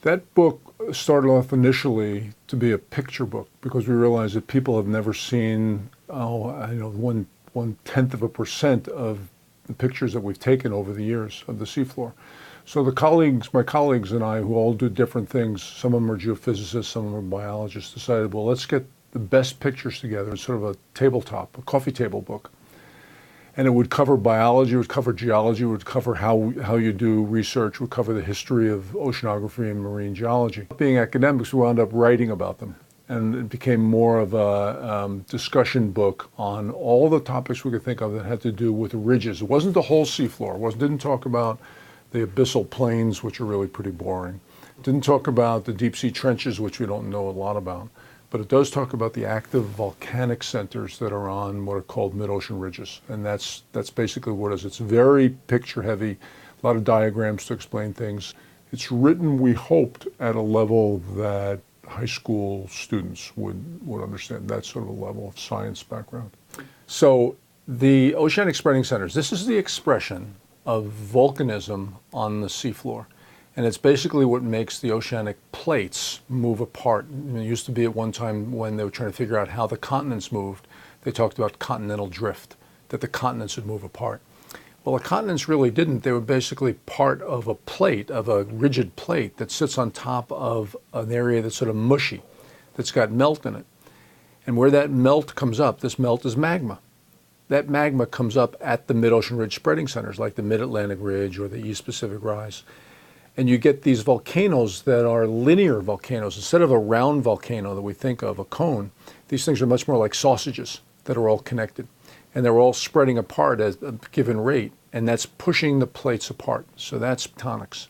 That book started off initially to be a picture book because we realized that people have never seen, one-tenth of a percent of the pictures that we've taken over the years of the seafloor. So my colleagues and I, who all do different things, some of them are geophysicists, some of them are biologists, decided, well, let's get the best pictures together in sort of a tabletop, a coffee table book. And it would cover biology, it would cover geology, it would cover how you do research, it would cover the history of oceanography and marine geology. Being academics, we wound up writing about them. And it became more of a discussion book on all the topics we could think of that had to do with ridges. It wasn't the whole seafloor. It didn't talk about the abyssal plains, which are really pretty boring. It didn't talk about the deep sea trenches, which we don't know a lot about. But it does talk about the active volcanic centers that are on what are called mid-ocean ridges. And that's basically what it is. It's very picture heavy, a lot of diagrams to explain things. It's written, we hoped, at a level that high school students would understand. That sort of a level of science background. So the oceanic spreading centers, this is the expression of volcanism on the seafloor. And it's basically what makes the oceanic plates move apart. It used to be at one time when they were trying to figure out how the continents moved, they talked about continental drift, that the continents would move apart. Well, the continents really didn't. They were basically part of a plate, of a rigid plate that sits on top of an area that's sort of mushy, that's got melt in it. And where that melt comes up, this melt is magma. That magma comes up at the mid-ocean ridge spreading centers, like the Mid-Atlantic Ridge or the East Pacific Rise. And you get these volcanoes that are linear volcanoes. Instead of a round volcano that we think of, a cone, these things are much more like sausages that are all connected. And they're all spreading apart at a given rate, and that's pushing the plates apart. So that's tectonics.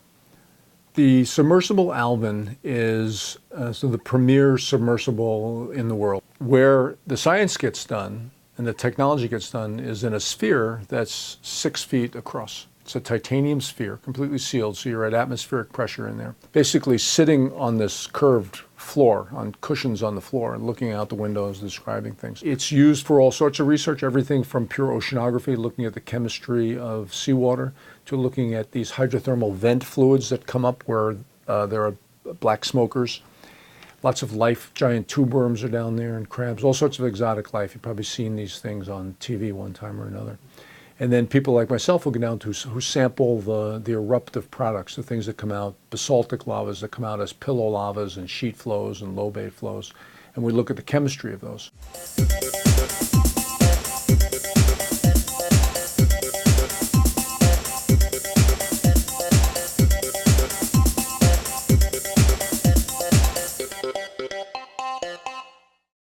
The submersible Alvin is the premier submersible in the world. Where the science gets done and the technology gets done is in a sphere that's 6 feet across. It's a titanium sphere, completely sealed, so you're at atmospheric pressure in there. Basically sitting on this curved floor, on cushions on the floor, and looking out the windows, describing things. It's used for all sorts of research, everything from pure oceanography, looking at the chemistry of seawater, to looking at these hydrothermal vent fluids that come up where there are black smokers. Lots of life, giant tube worms are down there, and crabs, all sorts of exotic life. You've probably seen these things on TV one time or another. And then people like myself will go down to who sample the eruptive products, the things that come out, basaltic lavas that come out as pillow lavas and sheet flows and low bay flows. And we look at the chemistry of those.